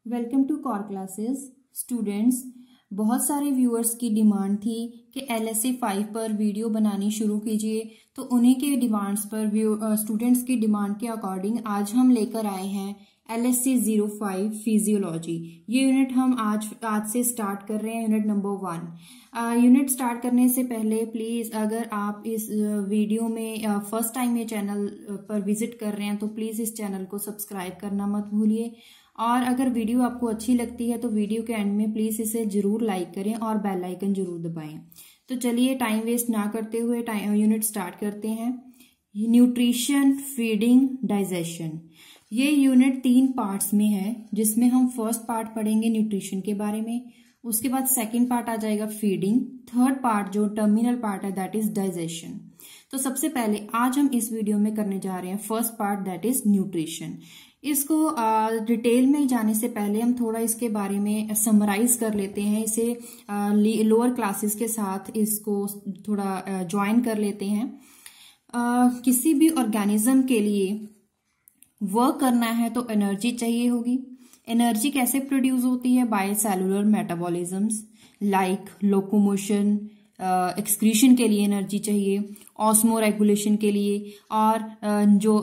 Welcome to core classes students. बहुत सारे viewers की डिमांड थी कि LSA 5 पर वीडियो बनानी शुरू कीजिए, तो उन्हीं के डिमांड्स पर स्टूडेंट्स की डिमांड के अकॉर्डिंग आज हम लेकर आए हैं LSA 05 फिजियोलॉजी। ये यूनिट हम आज से स्टार्ट कर रहे हैं, यूनिट नंबर 1। यूनिट स्टार्ट करने से पहले प्लीज अगर आप इस वीडियो में फर्स्ट टाइम ये चैनल पर विजिट कर रहे हैं तो प्लीज इस चैनल को सब्सक्राइब करना मत भूलिए, और अगर वीडियो आपको अच्छी लगती है तो वीडियो के एंड में प्लीज इसे जरूर लाइक करें और बेल आइकन जरूर दबाएं। तो चलिए टाइम वेस्ट ना करते हुए यूनिट स्टार्ट करते हैं। Nutrition, feeding, digestion. ये यूनिट 3 पार्ट्स में है, जिसमें हम फर्स्ट पार्ट पढ़ेंगे न्यूट्रिशन के बारे में, उसके बाद सेकंड पार्ट आ जाएगा फीडिंग, थर्ड पार्ट जो टर्मिनल पार्ट है दैट इज डाइजेशन। तो सबसे पहले आज हम इस वीडियो में करने जा रहे हैं first part that is nutrition. इसको डिटेल में जाने से पहले हम थोड़ा इसके बारे में समराइज कर लेते हैं, इसे लोअर क्लासेस के साथ इसको थोड़ा ज्वाइन कर लेते हैं। किसी भी ऑर्गेनिज्म के लिए वर्क करना है तो एनर्जी चाहिए होगी। एनर्जी कैसे प्रोड्यूस होती है? By cellular metabolisms like locomotion, excretion के लिए एनर्जी चाहिए, ऑस्मो रेगुलेशन के लिए, और जो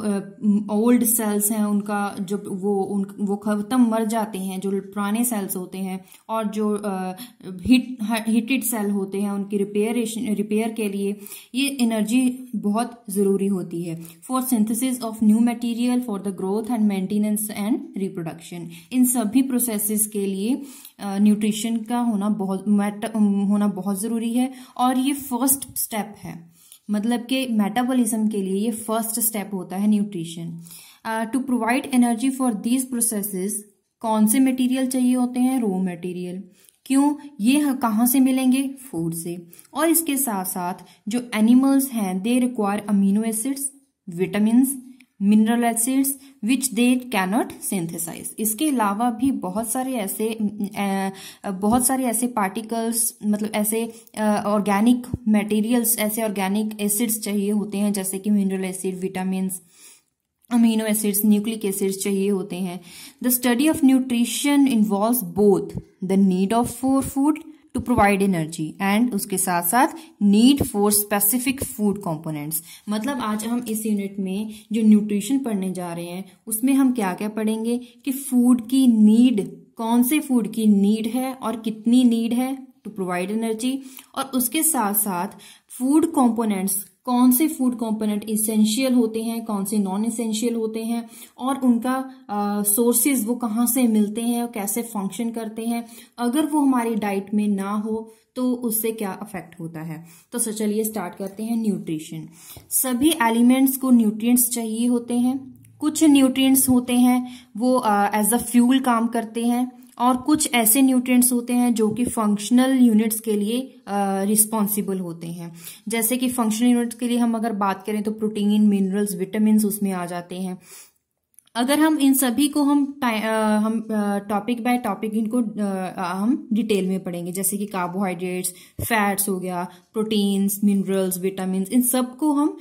ओल्ड सेल्स हैं उनका जो वो खत्म मर जाते हैं, जो पुराने सेल्स होते हैं, और जो हीटेड सेल होते हैं उनकी रिपेयर के लिए ये एनर्जी बहुत जरूरी होती है। For synthesis of new material, for the growth and maintenance and reproduction, इन सभी प्रोसेसेस के लिए न्यूट्रिशन का होना बहुत जरूरी है। और ये फर्स्ट स्टेप है, मतलब कि मेटाबॉलिज्म के लिए ये फर्स्ट स्टेप होता है nutrition. To provide energy for these processes कौन से मटेरियल चाहिए होते हैं? Raw material. क्यों? ये कहाँ से मिलेंगे? फूड से। और इसके साथ साथ जो एनिमल्स हैं they require amino acids, vitamins, mineral acids which they cannot synthesize. इसके अलावा भी बहुत सारे ऐसे पार्टिकल्स, मतलब ऐसे ऑर्गेनिक मटेरियल्स, ऐसे ऑर्गेनिक एसिड्स चाहिए होते हैं, जैसे कि mineral acid, vitamins, amino acids, nucleic acids चाहिए होते हैं। The study of nutrition involves both the need of for food to provide energy and उसके साथ साथ need for specific food components. मतलब आज हम इस यूनिट में जो न्यूट्रिशन पढ़ने जा रहे हैं उसमें हम क्या क्या पढ़ेंगे कि फूड की नीड, कौन से फूड की नीड है और कितनी नीड है टू प्रोवाइड एनर्जी, और उसके साथ साथ फूड कंपोनेंट्स, कौन से फूड कंपोनेंट इसेंशियल होते हैं, कौन से नॉन इसेंशियल होते हैं, और उनका सोर्सेज वो कहाँ से मिलते हैं और कैसे फंक्शन करते हैं। अगर वो हमारी डाइट में ना हो तो उससे क्या अफेक्ट होता है। तो चलिए स्टार्ट करते हैं न्यूट्रिशन। सभी एलिमेंट्स को न्यूट्रिएंट्स चाहिए होते हैं। कुछ न्यूट्रिएंट्स होते हैं वो एज अ फ्यूल काम करते हैं, और कुछ ऐसे न्यूट्रिएंट्स होते हैं जो कि फंक्शनल यूनिट्स के लिए रिस्पॉन्सिबल होते हैं। जैसे कि फंक्शनल यूनिट्स के लिए हम अगर बात करें तो प्रोटीन, मिनरल्स, विटामिन्स उसमें आ जाते हैं। अगर हम इन सभी को हम टॉपिक बाय टॉपिक इनको हम डिटेल में पढ़ेंगे, जैसे कि कार्बोहाइड्रेट्स, फैट्स हो गया, प्रोटीन्स, मिनरल्स, विटामिन्स, इन सबको हम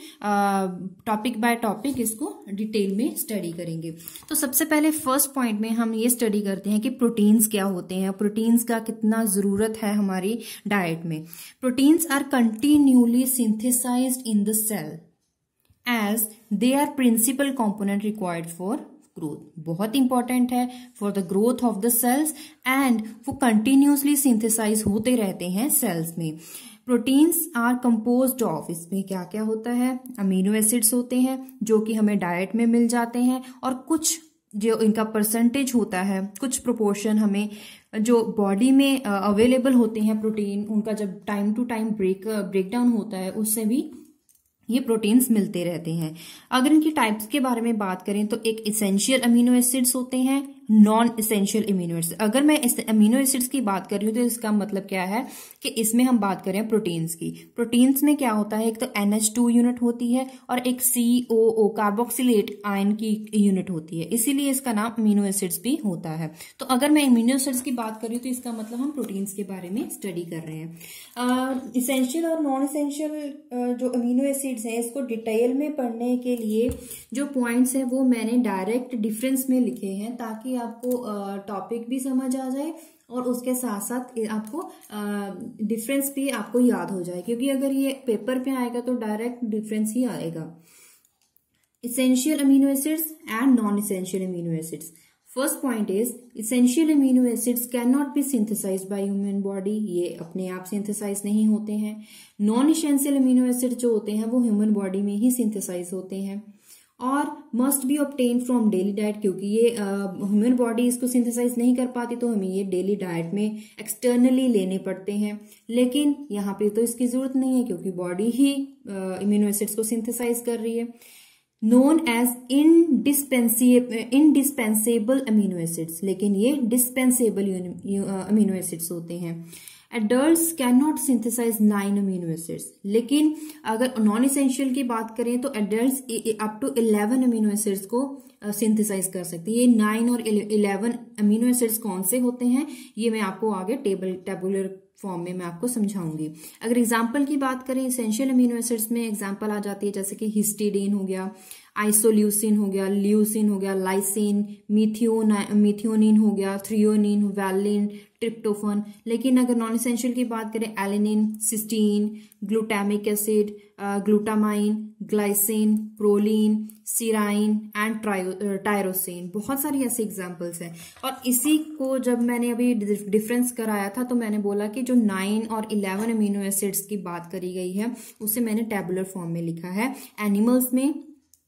टॉपिक बाय टॉपिक इसको डिटेल में स्टडी करेंगे। तो सबसे पहले फर्स्ट पॉइंट में हम ये स्टडी करते हैं कि प्रोटीन्स क्या होते हैं, प्रोटीन्स का कितना जरूरत है हमारी डाइट में। Proteins are continuously synthesized in the cell as they are principal component required for growth। बहुत इंपॉर्टेंट है for the growth of the cells, and वो कंटिन्यूसली सिंथेसाइज होते रहते हैं सेल्स में। प्रोटीन्स आर कंपोज्ड ऑफ, इसमें क्या क्या होता है? अमीनो एसिड्स होते हैं जो कि हमें डाइट में मिल जाते हैं, और कुछ जो इनका परसेंटेज होता है, कुछ प्रोपोर्शन हमें जो बॉडी में अवेलेबल होते हैं प्रोटीन, उनका जब time to time break down होता है उससे भी ये प्रोटीन्स मिलते रहते हैं। अगर इनकी टाइप्स के बारे में बात करें तो एक इसेंशियल अमीनो एसिड्स होते हैं, नॉन इसेंशियल अमीनो एसिड्स। अगर मैं इस अमीनो एसिड्स की बात कर रही हूँ तो इसका मतलब क्या है कि इसमें हम बात करें प्रोटीन्स की। प्रोटीन्स में क्या होता है? एक तो NH2 यूनिट होती है और एक COO कार्बोक्सिलेट आयन की यूनिट होती है, इसीलिए इसका नाम अमीनो एसिड्स भी होता है। तो अगर मैं अमीनो एसिड्स की बात कर रही हूँ तो इसका मतलब हम प्रोटीन्स के बारे में स्टडी कर रहे हैं। इसेंशियल और नॉन इसेंशियल जो अमीनो एसिड्स हैं इसको डिटेल में पढ़ने के लिए जो पॉइंट्स हैं वो मैंने डायरेक्ट डिफरेंस में लिखे हैं, ताकि आपको टॉपिक भी समझ आ जाए और उसके साथ साथ आपको डिफरेंस भी आपको याद हो जाए, क्योंकि अगर ये पेपर पे आएगा तो डायरेक्ट डिफरेंस ही आएगा। Essential amino acids and non-essential amino acids. First point is essential amino acids cannot be synthesized by human body. ये अपने आप सिंथेसाइज नहीं होते हैं। नॉन इसेंशियल अमीनो एसिड जो होते हैं वो ह्यूमन बॉडी में ही सिंथेसाइज होते हैं और must be obtain from daily diet, क्योंकि ये ह्यूमन बॉडी इसको सिंथेसाइज नहीं कर पाती तो हमें ये डेली डाइट में एक्सटर्नली लेने पड़ते हैं। लेकिन यहाँ पे तो इसकी जरूरत नहीं है क्योंकि बॉडी ही इम्यूनो एसिड्स को सिंथेसाइज कर रही है। Known as indispensable amino acids, लेकिन ये डिस्पेंसेबल अमीनो एसिड्स होते हैं। Adults can not synthesize 9 amino acids, लेकिन अगर नॉन इसेंशियल की बात करें तो adults up to 11 amino acids को सिंथेसाइज कर सकते हैं। ये 9 और 11 अमीनो एसिड्स कौन से होते हैं ये मैं आपको आगे टेबुलर फॉर्म में मैं आपको समझाऊंगी। अगर एग्जाम्पल की बात करें इसेंशियल अमीनो एसिड्स में एग्जाम्पल आ जाती है जैसे कि हिस्टिडीन हो गया, आइसोल्यूसिन हो गया, ल्यूसिन हो गया, लाइसिन, मिथियोनिन हो गया, थ्रियोनिन, वैलिन, ट्रिप्टोफन। लेकिन अगर नॉन इसेंशियल की बात करें alanine, cysteine, glutamic acid, glutamine, glycine, proline, serine and tyrosine, बहुत सारी ऐसी एग्जाम्पल्स हैं। और इसी को जब मैंने अभी डिफरेंस कराया था तो मैंने बोला कि जो 9 और 11 अमीनो एसिड्स की बात करी गई है उसे मैंने टेबुलर फॉर्म में लिखा है, एनिमल्स में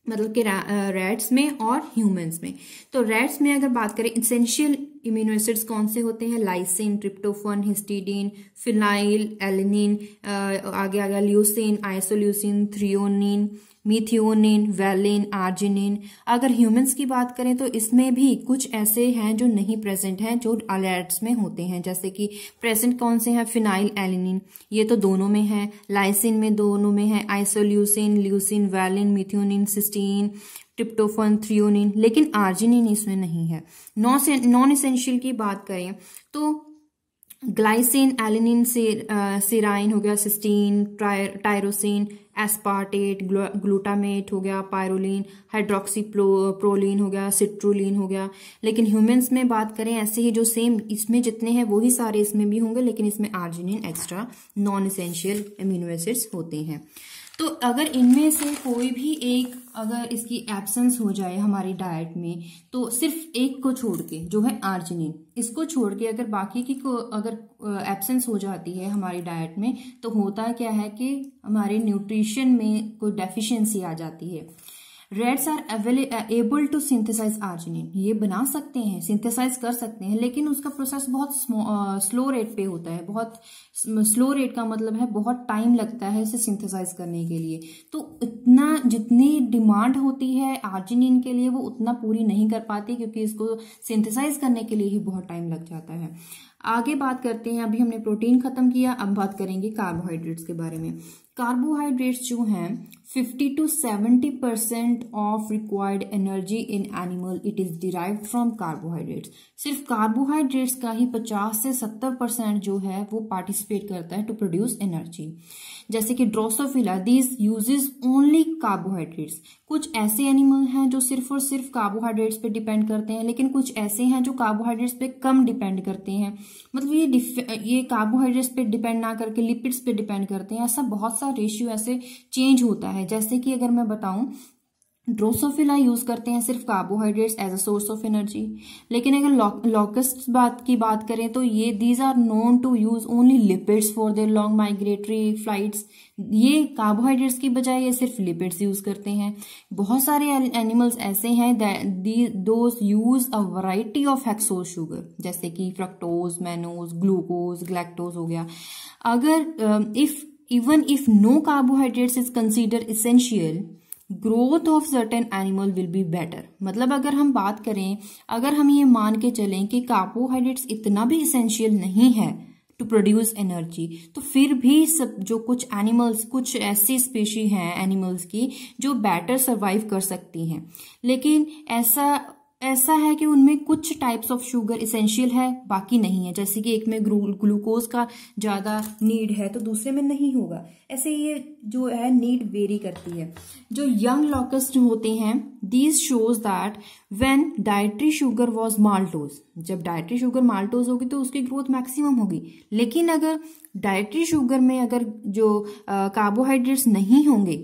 मतलब कि रैट्स में और ह्यूमंस में। तो रैट्स में अगर बात करें इसेंशियल इम्यूनो एसिड्स कौन से होते हैं, lysine, tryptophan, histidine, phenyl alanine, आगे आ गया leucine, isoleucine, threonine, methionine, valine, arginine. अगर ह्यूमंस की बात करें तो इसमें भी कुछ ऐसे हैं जो नहीं प्रेजेंट हैं जो रैट्स में होते हैं, जैसे कि प्रेजेंट कौन से हैं, फिनाइल एलिनिन ये तो दोनों में है, लाइसिन में दोनों में है, isoleucine, leucine, valine, methionine, cysteine, tryptophan, threonine, लेकिन आर्जिनिन इसमें नहीं है। नॉन इसेंशियल की बात करें तो ग्लाइसिन, एलिनिन, सीराइन हो गया, सिस्टीन, टायरोसिन, एस्पार्टेट, ग्लूटामेट हो गया, पायरोलिन, हाइड्रोक्सी प्रोलिन हो गया, सिट्रुलिन हो गया। लेकिन ह्यूमंस में बात करें ऐसे ही जो सेम इसमें जितने हैं वही सारे इसमें भी होंगे, लेकिन इसमें arginine extra non essential amino acids होते हैं। तो अगर इनमें से कोई भी एक अगर इसकी एब्सेंस हो जाए हमारी डाइट में, तो सिर्फ एक को छोड़ के जो है आर्जिनिन, इसको छोड़ के अगर बाकी की को अगर एब्सेंस हो जाती है हमारी डाइट में तो होता क्या है कि हमारे न्यूट्रिशन में कोई डेफिशिएंसी आ जाती है। Rats are able to synthesize arginine, ये बना सकते हैं, सिंथेसाइज कर सकते हैं, लेकिन उसका प्रोसेस बहुत स्लो रेट पे होता है। बहुत स्लो रेट का मतलब है बहुत टाइम लगता है इसे सिंथेसाइज करने के लिए। तो इतना जितनी डिमांड होती है आर्जिनिन के लिए वो उतना पूरी नहीं कर पाती, क्योंकि इसको सिंथेसाइज करने के लिए ही बहुत टाइम लग जाता है। आगे बात करते हैं, अभी हमने प्रोटीन खत्म किया, अब बात करेंगे कार्बोहाइड्रेट्स के बारे में। कार्बोहाइड्रेट्स जो हैं 50 to 70% of required energy in animal it is derived from carbohydrates. सिर्फ कार्बोहाइड्रेट्स का ही 50 से 70% जो है वो पार्टिसिपेट करता है टू प्रोड्यूस एनर्जी। जैसे कि Drosophila, these uses only carbohydrates. कुछ ऐसे एनिमल हैं जो सिर्फ और सिर्फ कार्बोहाइड्रेट्स पे डिपेंड करते हैं, लेकिन कुछ ऐसे हैं जो कार्बोहाइड्रेट्स पे कम डिपेंड करते हैं। मतलब ये कार्बोहाइड्रेट्स पे डिपेंड ना करके लिपिड्स पे डिपेंड करते हैं। ऐसा बहुत सा रेशियो ऐसे चेंज होता है। जैसे कि अगर मैं बताऊं, ड्रोसोफिला यूज करते हैं सिर्फ carbohydrates as a source of energy, लेकिन अगर लॉकस्ट की बात करें तो ये these are known to use only lipids for their long migratory flights. ये कार्बोहाइड्रेट्स की बजाय ये सिर्फ लिपिड्स यूज करते हैं। बहुत सारे एनिमल्स ऐसे हैं those use a variety of hexose sugar, जैसे कि फ्रक्टोज, मैनोज, ग्लूकोज, ग्लैक्टोज हो गया। अगर even if no carbohydrates is considered essential, growth of certain animal will be better। मतलब अगर हम बात करें, अगर हम ये मान के चलें कि कार्बोहाइड्रेट्स इतना भी इसेंशियल नहीं है टू प्रोड्यूस एनर्जी, तो फिर भी सब जो कुछ एनिमल्स, कुछ ऐसी स्पीशी हैं एनिमल्स की जो बेटर सर्वाइव कर सकती हैं। लेकिन ऐसा ऐसा है कि उनमें कुछ टाइप्स ऑफ शुगर इसेंशियल है, बाकी नहीं है। जैसे कि एक में ग्लूकोज का ज़्यादा नीड है तो दूसरे में नहीं होगा। ऐसे ये जो है नीड वेरी करती है। जो यंग लॉकस्ट होते हैं, these shows that when dietary sugar was maltose, जब डाइटरी शुगर माल्टोज होगी तो उसकी ग्रोथ मैक्सिमम होगी। लेकिन अगर डाइटरी शुगर में अगर जो कार्बोहाइड्रेट्स नहीं होंगे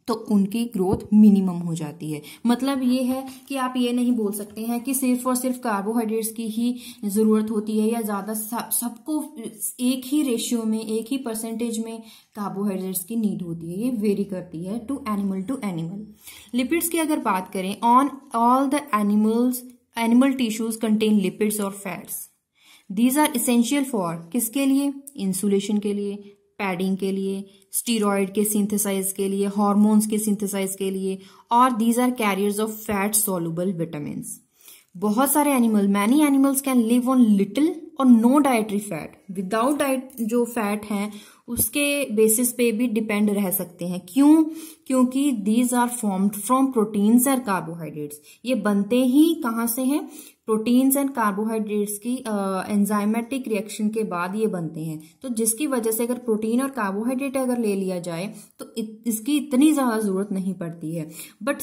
तो उनकी ग्रोथ मिनिमम हो जाती है। मतलब ये है कि आप ये नहीं बोल सकते हैं कि सिर्फ और सिर्फ कार्बोहाइड्रेट्स की ही जरूरत होती है या ज्यादा सबको एक ही रेशियो में, एक ही परसेंटेज में कार्बोहाइड्रेट्स की नीड होती है। ये वेरी करती है टू एनिमल। लिपिड्स की अगर बात करें, on all the animal tissues contain lipids और fats. These are essential for किसके लिए? इंसुलेशन के लिए, पैडिंग के लिए, स्टीरॉयड के सिंथेसाइज के लिए, हार्मोन्स के सिंथेसाइज के लिए, और these are carriers of fat soluble vitamins. बहुत सारे many animals can live on little or no dietary fat. Without diet जो फैट हैं उसके बेसिस पे भी डिपेंड रह सकते हैं। क्यों? क्योंकि these are formed from proteins and carbohydrates. ये बनते ही कहाँ से हैं? प्रोटीन्स एंड कार्बोहाइड्रेट्स की एंजाइमेटिक रिएक्शन के बाद ये बनते हैं। तो जिसकी वजह से अगर प्रोटीन और कार्बोहाइड्रेट अगर ले लिया जाए तो इसकी इतनी ज्यादा जरूरत नहीं पड़ती है। But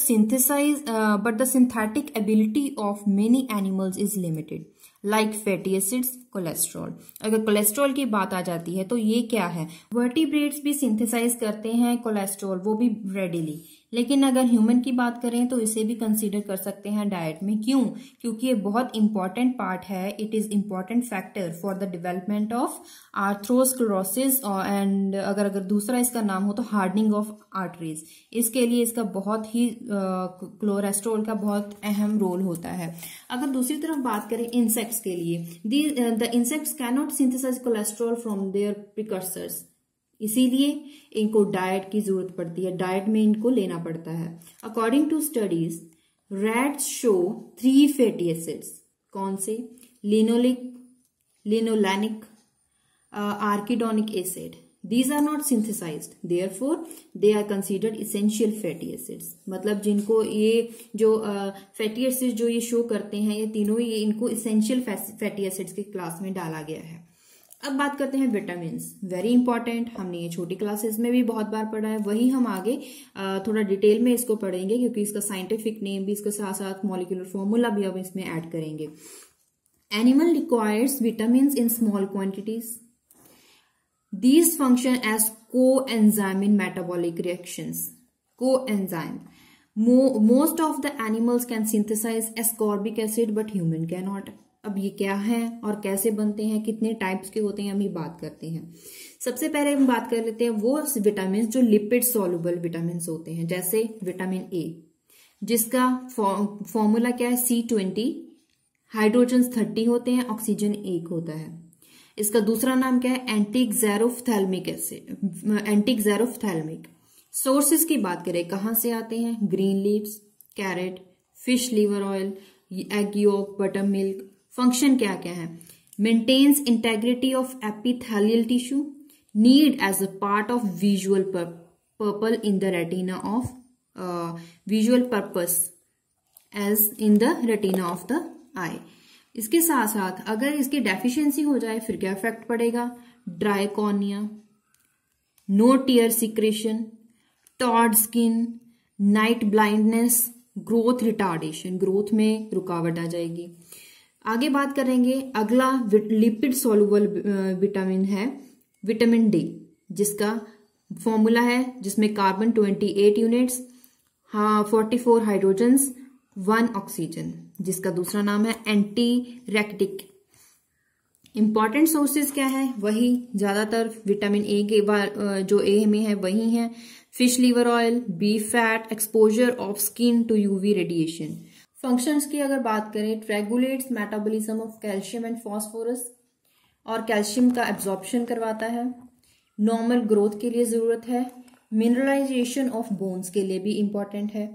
the synthetic ability of many animals is limited, like fatty acids, cholesterol. अगर कोलेस्ट्रॉल की बात आ जाती है तो ये क्या है? वर्टिब्रेट्स भी सिंथेसाइज करते हैं कोलेस्ट्रॉल, वो भी रेडिली। लेकिन अगर ह्यूमन की बात करें तो इसे भी कंसीडर कर सकते हैं डाइट में। क्यों? क्योंकि ये बहुत इंपॉर्टेंट पार्ट है। It is important factor for the development of atherosclerosis and अगर दूसरा इसका नाम हो तो हार्डनिंग ऑफ आर्टरीज। इसके लिए इसका बहुत ही कोलेस्ट्रॉल का बहुत अहम रोल होता है। अगर दूसरी तरफ बात करें इंसेक्ट्स के लिए, the insects can not synthesize cholesterol from their precursors, इसीलिए इनको डाइट की जरूरत पड़ती है, डाइट में इनको लेना पड़ता है। According to studies, rats show 3 fatty acids. कौन से? Linolenic, arachidonic acid. These are not synthesized, therefore they are considered essential fatty acids। मतलब जिनको ये जो फैटी एसिड्स जो ये शो करते हैं, ये तीनों ये इनको essential फैटी एसिड्स की क्लास में डाला गया है। अब बात करते हैं विटामिन। वेरी इंपॉर्टेंट, हमने ये छोटी क्लासेस में भी बहुत बार पढ़ा है, वही हम आगे थोड़ा डिटेल में इसको पढ़ेंगे क्योंकि इसका साइंटिफिक नेम भी, इसके साथ साथ मॉलिक्यूलर फॉर्मूला भी अब इसमें ऐड करेंगे। Animal requires vitamin in small quantities. These function as coenzyme in metabolic reactions. Coenzyme. Most of the animals can synthesize ascorbic acid, but human cannot. अब ये क्या है और कैसे बनते हैं, कितने टाइप्स के होते हैं, हम ये बात करते हैं। सबसे पहले हम बात कर लेते हैं वो विटामिन जो लिपिड सॉल्युबल विटामिन होते हैं, जैसे विटामिन ए, जिसका फॉर्मूला क्या है? C20, हाइड्रोजन 30 होते हैं, ऑक्सीजन 1 होता है। इसका दूसरा नाम क्या है? एंटीक्सेरोफ्थैल्मिक एसिड, एंटीक्सेरोफ्थैल्मिक। सोर्सेज की बात करें, कहां से आते हैं? Green leaves, carrot, fish liver oil, egg yolk, butter milk. Function क्या क्या है? Maintains integrity of epithelial tissue, need as a part of visual purple in the retina of visual purpose as in the retina of the eye. इसके साथ साथ अगर इसकी deficiency हो जाए फिर क्या इफेक्ट पड़ेगा? Dry cornea, no tear secretion, toad skin, night blindness, growth retardation, growth में रुकावट आ जाएगी। आगे बात करेंगे, अगला लिपिड सॉल्युबल विटामिन है विटामिन डी, जिसका फॉर्मूला है जिसमें कार्बन 28 यूनिट्स, 44 हाइड्रोजन्स, 1 ऑक्सीजन, जिसका दूसरा नाम है एंटी रैकेटिक। इंपॉर्टेंट सोर्सेज क्या है? वही ज्यादातर विटामिन ए के जो ए में है वही है। Fish liver oil, beef fat, exposure of skin to UV radiation. Functions की अगर बात करें, it regulates metabolism of calcium and phosphorus, और कैल्शियम का एब्जॉर्प्शन करवाता है। नॉर्मल ग्रोथ के लिए जरूरत है। मिनरलाइजेशन ऑफ बोन्स के लिए भी इंपॉर्टेंट है।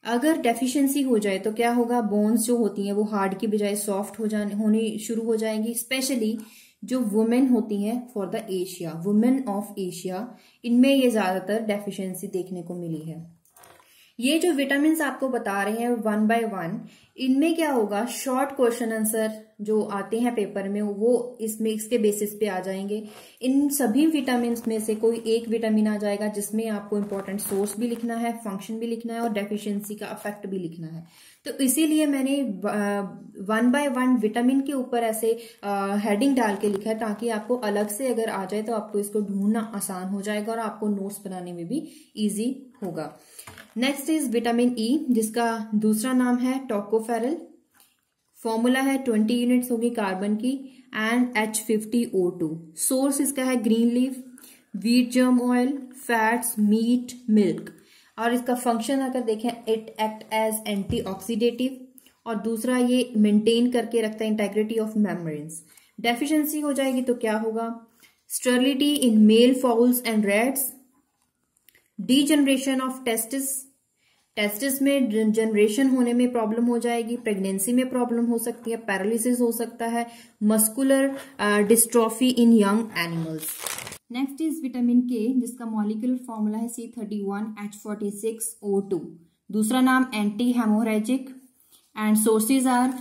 अगर डेफिशिएंसी हो जाए तो क्या होगा? बोन्स जो होती हैं वो हार्ड की बजाय सॉफ्ट होनी शुरू हो जाएंगी। स्पेशली जो वुमेन होती हैं for the Asia, women of Asia, इनमें ये ज्यादातर डेफिशिएंसी देखने को मिली है। ये जो विटामिन आपको बता रहे हैं 1 बाय 1, इनमें क्या होगा, शॉर्ट क्वेश्चन आंसर जो आते हैं पेपर में वो इसमें इसके बेसिस पे आ जाएंगे। इन सभी विटामिन में से कोई एक विटामिन आ जाएगा जिसमें आपको इंपॉर्टेंट सोर्स भी लिखना है, फंक्शन भी लिखना है और डेफिशिएंसी का इफेक्ट भी लिखना है। तो इसीलिए मैंने 1 बाय 1 विटामिन के ऊपर ऐसे हेडिंग डाल के लिखा है, ताकि आपको अलग से अगर आ जाए तो आपको इसको ढूंढना आसान हो जाएगा और आपको नोट्स बनाने में भी इजी होगा। नेक्स्ट इज विटामिन ई, जिसका दूसरा नाम है टोकोफेरल। फॉर्मूला है 20 यूनिट्स होगी कार्बन की एंड H50O2। सोर्स इसका है green leaf, wheat germ oil, fats, meat, milk. और इसका फंक्शन अगर देखें, इट एक्ट एज एंटीऑक्सीडेटिव, और दूसरा ये मेंटेन करके रखता है इंटेग्रिटी ऑफ मेम्ब्रेन्स। डेफिशिएंसी हो जाएगी तो क्या होगा, sterility in male fowls and rats, degeneration of testis में जनरेशन होने में प्रॉब्लम हो जाएगी, प्रेगनेंसी में प्रॉब्लम हो सकती है, पैरालिसिस हो सकता है, muscular dystrophy in young animals. Next is vitamin K, जिसका मॉलिक्यूलर फॉर्मूला है C31H46O2। दूसरा नाम anti hemorrhagic and sources are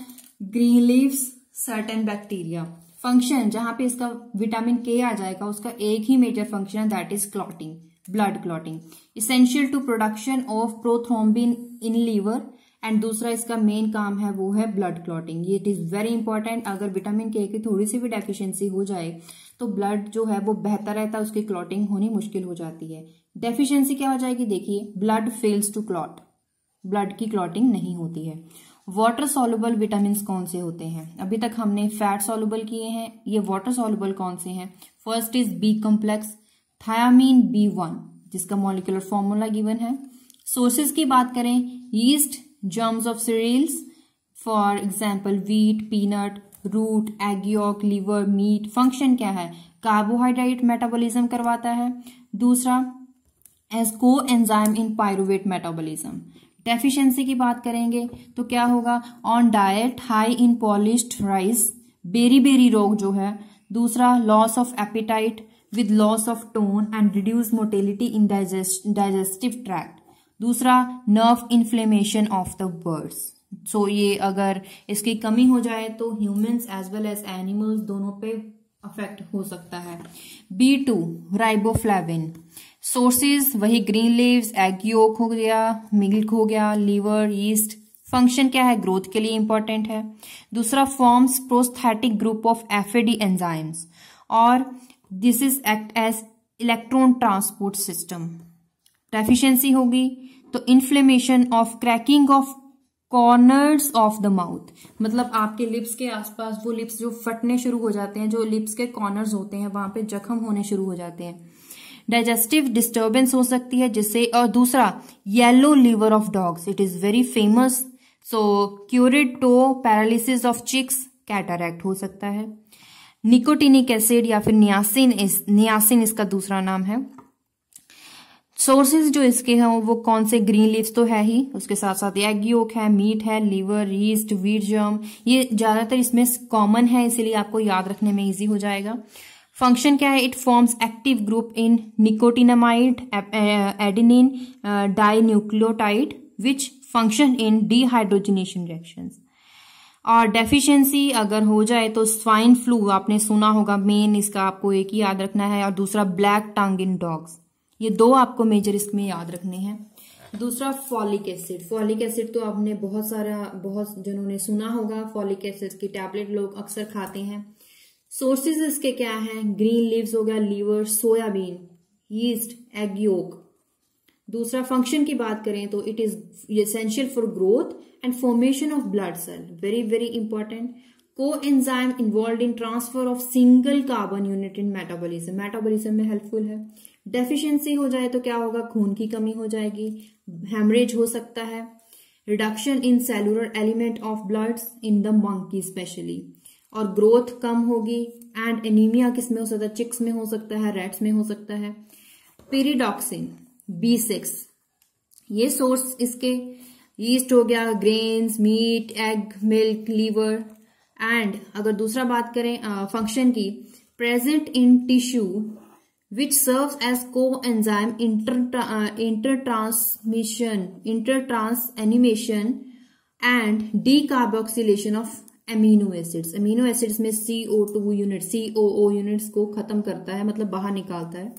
green leaves, certain bacteria. Function जहां पे इसका विटामिन के आ जाएगा उसका एक ही मेजर फंक्शन है, that is clotting, blood clotting, essential to production of prothrombin in liver. And दूसरा इसका मेन काम है वो है ब्लड क्लॉटिंग। ये इट इज वेरी इंपॉर्टेंट। अगर विटामिन के की थोड़ी सी भी डेफिशिएंसी हो जाए तो ब्लड जो है वो बहता रहता है, उसकी क्लॉटिंग होनी मुश्किल हो जाती है। डेफिशिएंसी क्या हो जाएगी, देखिए, blood fails to clot, blood की क्लॉटिंग नहीं होती है। वाटर सॉल्युबल विटामिन कौन से होते हैं, अभी तक हमने फैट सॉल्युबल किए हैं, ये वाटर सॉल्युबल कौन से हैं। First is B complex, thiamine B1, जिसका मॉलिक्यूलर फॉर्मूला गिवन है। सोर्सेज की बात करें, yeast, germs of cereals, for example wheat, peanut, root, egg yolk, liver, meat. Function क्या है, कार्बोहाइड्रेट मेटाबॉलिज्म करवाता है। दूसरा as coenzyme in pyruvate metabolism. Deficiency की बात करेंगे तो क्या होगा, on diet high in polished rice, बेरी रोग जो है। दूसरा loss of appetite with loss of tone and reduced motility in digestive tract. दूसरा nerve inflammation of the birds. So ये अगर इसकी कमी हो जाए तो humans as well as animals दोनों पे अफेक्ट हो सकता है। B2 riboflavin. सोर्सेज वही ग्रीन लीव्स, एग योक हो गया, मिल्क हो गया, लीवर, यीस्ट। फंक्शन क्या है, ग्रोथ के लिए इंपॉर्टेंट है। दूसरा forms prosthetic group of FAD enzymes, और this is act as electron transport system. Deficiency होगी तो inflammation of cracking of corners of the mouth, मतलब आपके लिप्स के आसपास वो लिप्स जो फटने शुरू हो जाते हैं, जो लिप्स के कॉर्नर्स होते हैं वहां पे जख्म होने शुरू हो जाते हैं। डाइजेस्टिव डिस्टर्बेंस हो सकती है जिससे, और दूसरा yellow liver of dogs, it is very famous. So curled toe paralysis of chicks, cataract हो सकता है। निकोटिनिक एसिड या फिर नियासिन इसका दूसरा नाम है। सोर्सेज जो इसके हैं वो कौन से, ग्रीन लीव्स तो है ही, उसके साथ साथ एग योक है, मीट है, लीवर, यीस्ट, व्हीट जर्म, ये ज्यादातर इसमें कॉमन है, इसीलिए आपको याद रखने में इजी हो जाएगा। फंक्शन क्या है, it forms active group in nicotinamide adenine dinucleotide which function in dehydrogenation reactions. और डेफिशिएंसी अगर हो जाए तो स्वाइन फ्लू आपने सुना होगा, मेन इसका आपको एक ही याद रखना है, और दूसरा ब्लैक टंग इन डॉग्स। ये दो आपको मेजर इसमें याद रखने हैं। दूसरा फॉलिक एसिड। फॉलिक एसिड तो आपने बहुत जनों ने सुना होगा, फॉलिक एसिड की टैबलेट लोग अक्सर खाते हैं। सोर्सेज इसके क्या हैं, ग्रीन लीव्स हो गया, liver, soybean, yeast, egg yolk. दूसरा फंक्शन की बात करें तो it is essential for growth and formation of blood cell, very important. Coenzyme involve in transfer of single carbon unit in metabolism में हेल्पफुल है। Deficiency हो जाए तो क्या होगा, खून की कमी हो जाएगी, हेमरेज हो सकता है, reduction in cellular element of bloods in the monkey specially, और ग्रोथ कम होगी। एंड एनीमिया किस में हो सकता है, चिक्स में हो सकता है, रैट्स में हो सकता है। पेरिडॉक्सिन B6, ये सोर्स इसके यीस्ट हो गया, grains, meat, egg, milk, liver. And अगर दूसरा बात करें फंक्शन की, present in tissue which serves as coenzyme intertransamination and decarboxylation of amino acids. amino acids में CO2 यूनिट, COO यूनिट्स को खत्म करता है, मतलब बाहर निकालता है.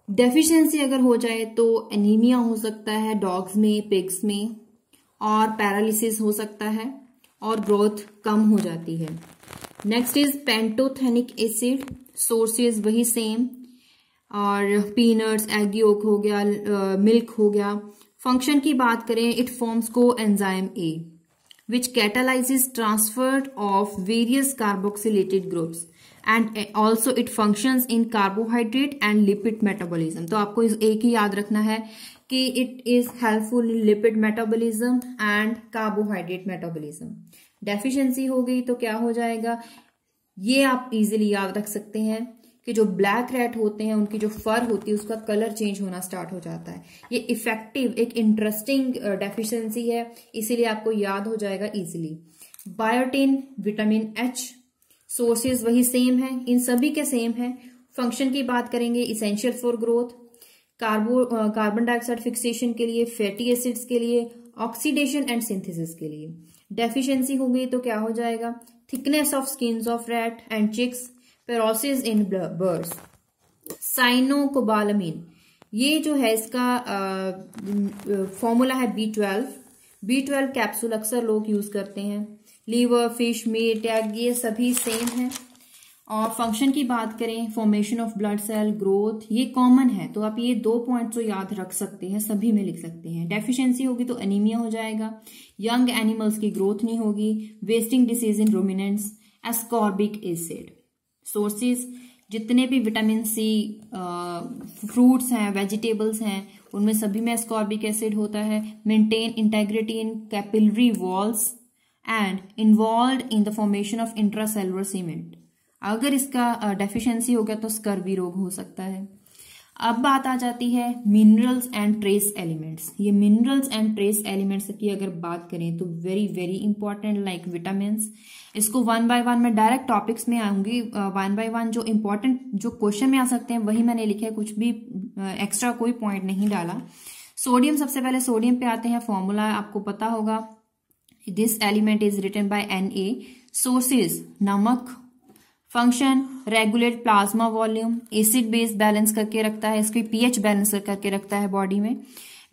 डेफिशिएंसी अगर हो जाए तो एनीमिया हो सकता है डॉग्स में, पिग्स में, और पैरालिसिस हो सकता है और ग्रोथ कम हो जाती है. Next is pantothenic acid. Sources वही सेम, और पीनट्स, एग योक हो गया, मिल्क हो गया. फंक्शन की बात करें, it forms coenzyme A which catalyzes transfer of various carboxylated groups and also it functions in carbohydrate and lipid metabolism. तो आपको इस एक ही याद रखना है कि it is helpful in lipid metabolism and carbohydrate metabolism. Deficiency हो गई तो क्या हो जाएगा, ये आप इजीली याद रख सकते हैं कि जो ब्लैक रैट होते हैं उनकी जो फर होती है उसका कलर चेंज होना स्टार्ट हो जाता है. ये इफेक्टिव एक इंटरेस्टिंग डेफिशिएंसी है, इसीलिए आपको याद हो जाएगा easily. Biotin, vitamin H, sources वही सेम है, इन सभी के सेम है. फंक्शन की बात करेंगे, essential for growth, carbon dioxide fixation के लिए, फैटी एसिड्स के लिए, ऑक्सीडेशन एंड सिंथेसिस के लिए. डेफिशिएंसी हो गई तो क्या हो जाएगा, thickness of skins of rat and chicks, perosis in birds. Cyanocobalamin, ये जो है इसका फॉर्मूला है B12. B12 कैप्सूल अक्सर लोग यूज करते हैं. लीवर, फिश, मीट, एग, ये सभी सेम है. और फंक्शन की बात करें, formation of blood cell, growth, ये कॉमन है, तो आप ये 2 पॉइंट्स तो याद रख सकते हैं, सभी में लिख सकते हैं. डेफिशिएंसी होगी तो एनीमिया हो जाएगा, यंग एनिमल्स की ग्रोथ नहीं होगी, वेस्टिंग डिसीज इन रूमिनेंट्स, एस्कॉर्बिक एसिड. सोर्सेज, जितने भी विटामिन सी फ्रूट्स हैं, वेजिटेबल्स हैं, उनमें सभी में एस्कॉर्बिक एसिड होता है. Maintain integrity in capillary walls and involve in the formation of intracellular cement. अगर इसका डेफिशिएंसी हो गया तो स्कर्वी रोग हो सकता है. अब बात आ जाती है मिनरल्स एंड ट्रेस एलिमेंट्स. ये मिनरल्स एंड ट्रेस एलिमेंट्स की अगर बात करें तो very very important, like vitamins. इसको 1 by 1 में डायरेक्ट टॉपिक्स में आऊंगी. 1 by 1 जो इंपॉर्टेंट जो क्वेश्चन में आ सकते हैं वही मैंने लिखे, कुछ भी एक्स्ट्रा कोई पॉइंट नहीं डाला. सोडियम, सबसे पहले सोडियम पे आते हैं. फॉर्मूला आपको पता होगा, this element is written by Na. Sources, नमक. Function, regulate plasma volume, acid base balance करके रखता है, इसकी पीएच बैलेंस करके रखता है बॉडी में.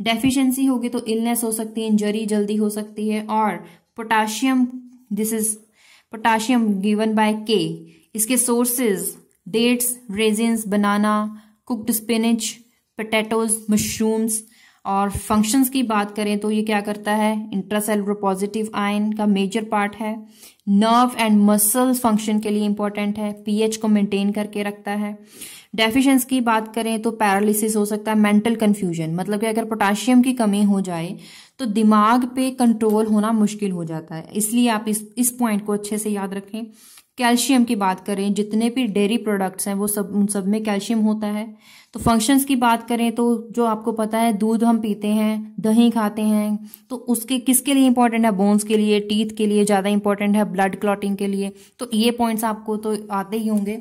डेफिशिएंसी होगी तो इलनेस हो सकती है, इंजरी जल्दी हो सकती है. और potassium, this is potassium given by K. इसके सोर्सेज, डेट्स, रेजिन्स, बनाना, कुक्ड स्पिनिच, पोटैटोज, मशरूम्स. और फंक्शंस की बात करें तो ये क्या करता है, इंट्रासेलुलर पॉजिटिव आयन का मेजर पार्ट है. नर्व एंड मसल्स फंक्शन के लिए इंपॉर्टेंट है, पीएच को मेंटेन करके रखता है. डेफिशिएंसी की बात करें तो पैरालिसिस हो सकता है, मेंटल कंफ्यूजन, मतलब कि अगर पोटाशियम की कमी हो जाए तो दिमाग पे कंट्रोल होना मुश्किल हो जाता है, इसलिए आप इस पॉइंट को अच्छे से याद रखें. कैल्शियम की बात करें, जितने भी डेयरी प्रोडक्ट्स हैं वो उन सब में कैल्शियम होता है. तो फंक्शंस की बात करें तो जो आपको पता है, दूध हम पीते हैं, दही खाते हैं, तो उसके किसके लिए इंपॉर्टेंट है, बोन्स के लिए, टीथ के लिए ज्यादा इंपॉर्टेंट है, ब्लड क्लॉटिंग के लिए. तो ये पॉइंट्स आपको तो आते ही होंगे.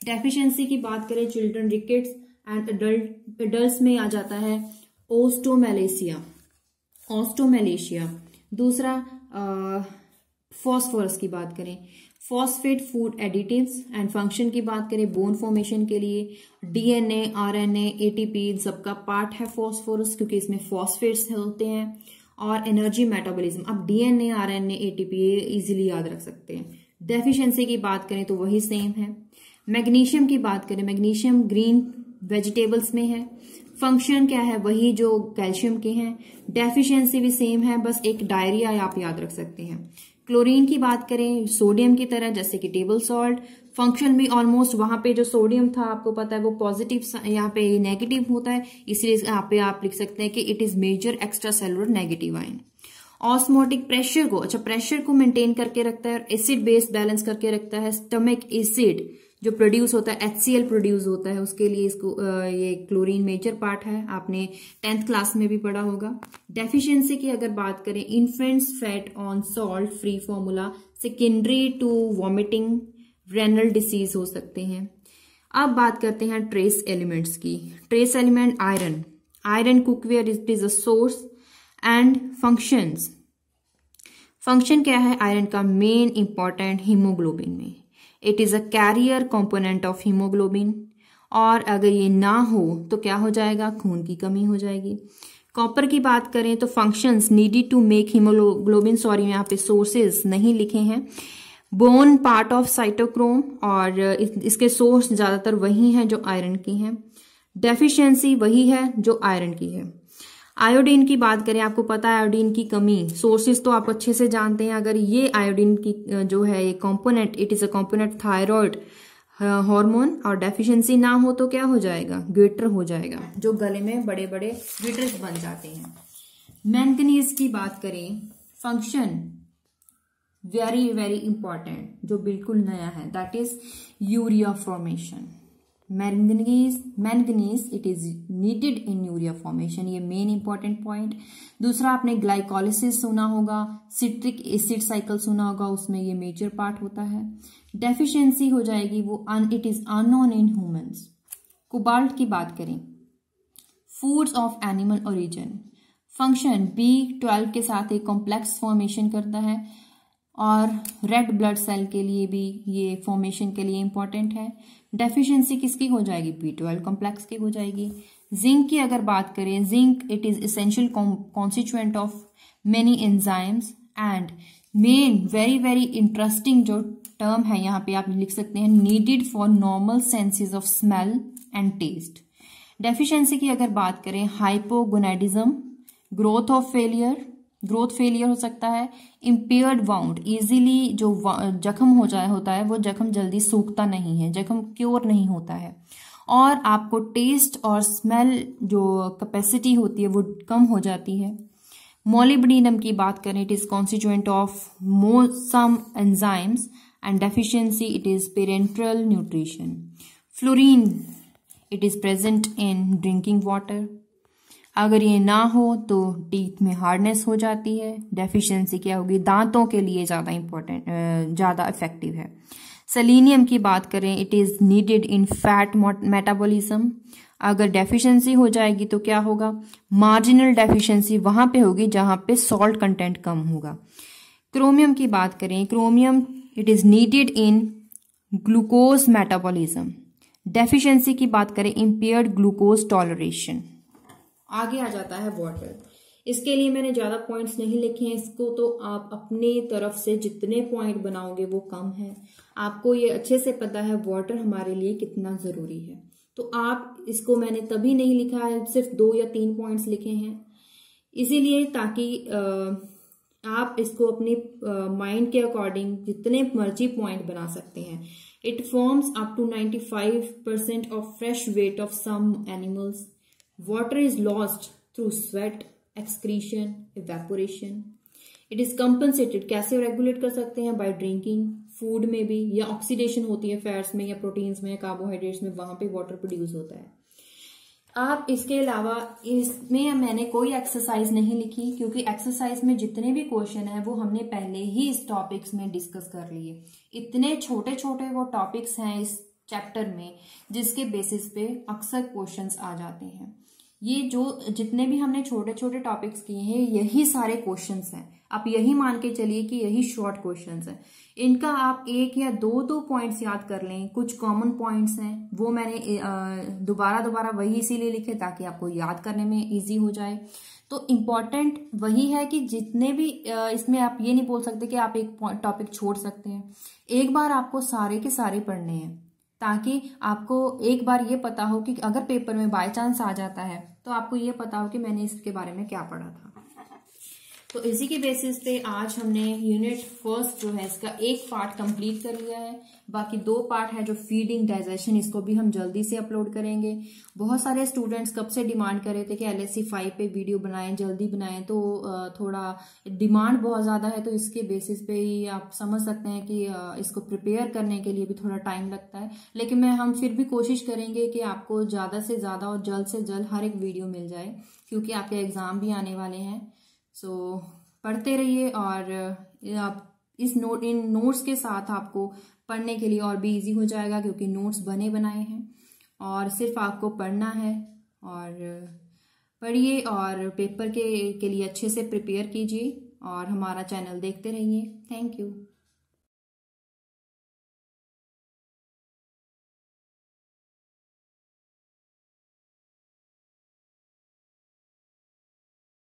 डेफिशिएंसी की बात करें, चिल्ड्रन, रिकेट्स एंड एडल्ट्स में आ जाता है ऑस्टोमेलेशिया. दूसरा फॉस्फोरस की बात करें, phosphate food additives. And function की बात करें, बोन फॉर्मेशन के लिए, डीएनए, आरएनए, एटीपी, सबका पार्ट है फॉस्फोरस, क्योंकि इसमें फॉस्फेट्स होते हैं. और एनर्जी मेटाबॉलिज्म, अब डीएनए, आरएनए, एटीपी ये इजीली याद रख सकते हैं. डेफिशिएंसी की बात करें तो वही सेम है. मैग्नीशियम की बात करें, मैग्नीशियम ग्रीन वेजिटेबल्स में है. फंक्शन क्या है, वही जो कैल्शियम के हैं. डेफिशिएंसी भी सेम है, बस एक डायरिया आप याद रख सकते हैं. क्लोरीन की बात करें, सोडियम की तरह, जैसे कि टेबल सॉल्ट. फंक्शन भी ऑलमोस्ट वहां पे जो सोडियम था आपको पता है वो पॉजिटिव, यहाँ पे नेगेटिव होता है, इसलिए यहाँ पे आप लिख सकते हैं कि it is major extra cellular negative ion. Osmotic pressure को, अच्छा प्रेशर को मेंटेन करके रखता है, एसिड बेस बैलेंस करके रखता है. स्टमक एसिड जो प्रोड्यूस होता है, HCl प्रोड्यूस होता है, उसके लिए इसको ये क्लोरीन मेजर पार्ट है, आपने 10th क्लास में भी पढ़ा होगा. डेफिशिएंसी की अगर बात करें, infants fed on salt free formula, secondary to vomiting, renal disease हो सकते हैं. अब बात करते हैं ट्रेस एलिमेंट्स की। Trace element iron, iron cookware it is a source and functions. Function क्या है आयरन का? मेन इंपॉर्टेंट हीमोग्लोबिन में, it is a carrier component of hemoglobin, और अगर ये ना हो तो क्या हो जाएगा? खून की कमी हो जाएगी। कॉपर की बात करें तो functions needed to make hemoglobin, sorry यहाँ पे सोर्सेज नहीं लिखे हैं, बोन पार्ट ऑफ साइटोक्रोम, और इसके सोर्स ज्यादातर वही हैं जो आयरन की हैं। डेफिशिएंसी वही है जो आयरन की है। आयोडीन की बात करें, आपको पता है आयोडीन की कमी, सोर्सेज तो आप अच्छे से जानते हैं। अगर ये आयोडीन की जो है ये component, it is a component thyroid hormone, और डेफिशिएंसी ना हो तो क्या हो जाएगा? ग्लिटर हो जाएगा, जो गले में बड़े बड़े ग्लिटर्स बन जाते हैं। मैंगनीज की बात करें, फंक्शन वेरी वेरी इंपॉर्टेंट जो बिल्कुल नया है, that is urea formation. Manganese it is needed in urea formation, ये मेन इंपॉर्टेंट पॉइंट। दूसरा आपने ग्लाइकोलिसिस सुना होगा, सिट्रिक एसिड साइकिल सुना होगा, उसमें ये मेजर पार्ट होता है। डेफिशिएंसी हो जाएगी वो it is unknown in humans. Cobalt की बात करें, foods of animal origin, function B12 के साथ एक कॉम्प्लेक्स फॉर्मेशन करता है, और रेड ब्लड सेल के लिए भी ये फॉर्मेशन के लिए इंपॉर्टेंट है। डेफिशिएंसी किसकी हो जाएगी? B12 कॉम्प्लेक्स की हो जाएगी। जिंक की अगर बात करें, zinc it is essential constituent of many enzymes, and main very very interesting जो टर्म है यहाँ पे आप लिख सकते हैं, needed for normal senses of smell and taste. Deficiency की अगर बात करें, हाइपोगोनाडिज्म, ग्रोथ फेलियर हो सकता है, इम्पेयर्ड वाउंड, इजीली जो जख्म होता है वो जख्म जल्दी सूखता नहीं है, जख्म क्योर नहीं होता है, और आपको टेस्ट और स्मेल जो कैपेसिटी होती है वो कम हो जाती है। मोलिब्डेनम की बात करें, it is constituent of some enzymes, and deficiency it is parenteral nutrition. Fluorine it is present in drinking water, अगर ये ना हो तो टीथ में हार्डनेस हो जाती है। डेफिशिएंसी क्या होगी? दांतों के लिए ज्यादा इफेक्टिव है। सेलेनियम की बात करें, it is needed in fat metabolism, अगर डेफिशिएंसी हो जाएगी तो क्या होगा? मार्जिनल डेफिशिएंसी वहां पे होगी जहां पे सॉल्ट कंटेंट कम होगा। क्रोमियम की बात करें, chromium it is needed in glucose metabolism, deficiency की बात करें इम्पेयर्ड ग्लूकोज टॉलरेशन। आगे आ जाता है वाटर, इसके लिए मैंने ज्यादा पॉइंट्स नहीं लिखे हैं, इसको तो आप अपने तरफ से जितने पॉइंट बनाओगे वो कम है। आपको ये अच्छे से पता है वाटर हमारे लिए कितना जरूरी है, तो आप इसको मैंने तभी नहीं लिखा है, सिर्फ 2 या 3 पॉइंट्स लिखे हैं इसीलिए ताकि आप इसको अपने माइंड के अकॉर्डिंग जितने मर्जी पॉइंट बना सकते हैं। It forms up to 95% of fresh weight of some animals. Water is lost through sweat, excretion, evaporation. It is compensated, कैसे रेगुलेट कर सकते हैं? बाय ड्रिंकिंग, फूड में भी, या ऑक्सीडेशन होती है फैट्स में या प्रोटीन्स में या कार्बोहाइड्रेट्स में, वहां पे वाटर प्रोड्यूस होता है। आप इसके अलावा इसमें मैंने कोई एक्सरसाइज नहीं लिखी, क्योंकि एक्सरसाइज में जितने भी क्वेश्चन है वो हमने पहले ही इस टॉपिक्स में डिस्कस कर लिए। इतने छोटे छोटे वो टॉपिक्स हैं इस चैप्टर में जिसके बेसिस पे अक्सर क्वेश्चंस आ जाते हैं। ये जो जितने भी हमने छोटे छोटे टॉपिक्स किए हैं यही सारे क्वेश्चंस हैं, आप यही मान के चलिए कि यही शॉर्ट क्वेश्चंस हैं। इनका आप 1 या 2 पॉइंट्स याद कर लें, कुछ कॉमन पॉइंट्स हैं वो मैंने दोबारा वही इसीलिए लिखे ताकि आपको याद करने में इजी हो जाए। तो इम्पॉर्टेंट वही है कि जितने भी इसमें आप ये नहीं बोल सकते कि आप एक टॉपिक छोड़ सकते हैं, एक बार आपको सारे के सारे पढ़ने हैं ताकि आपको एक बार ये पता हो कि अगर पेपर में बाय चांस आ जाता है तो आपको ये पता हो कि मैंने इसके बारे में क्या पढ़ा था। तो इसी के बेसिस पे आज हमने यूनिट फर्स्ट जो है इसका एक पार्ट कंप्लीट कर लिया है, बाकी 2 पार्ट है जो फीडिंग डाइजेशन, इसको भी हम जल्दी से अपलोड करेंगे। बहुत सारे स्टूडेंट्स कब से डिमांड कर रहे थे कि LSC 5 पे वीडियो बनाएं, जल्दी बनाएं, तो थोड़ा डिमांड बहुत ज्यादा है, तो इसके बेसिस पे ही आप समझ सकते हैं कि इसको प्रिपेयर करने के लिए भी थोड़ा टाइम लगता है, लेकिन हम फिर भी कोशिश करेंगे कि आपको ज्यादा से ज्यादा और जल्द से जल्द हर एक वीडियो मिल जाए, क्योंकि आपके एग्जाम भी आने वाले हैं। पढ़ते रहिए और आप इन नोट्स के साथ आपको पढ़ने के लिए और भी इजी हो जाएगा, क्योंकि नोट्स बने बनाए हैं और सिर्फ आपको पढ़ना है। और पढ़िए और पेपर के लिए अच्छे से प्रिपेयर कीजिए और हमारा चैनल देखते रहिए। Thank you.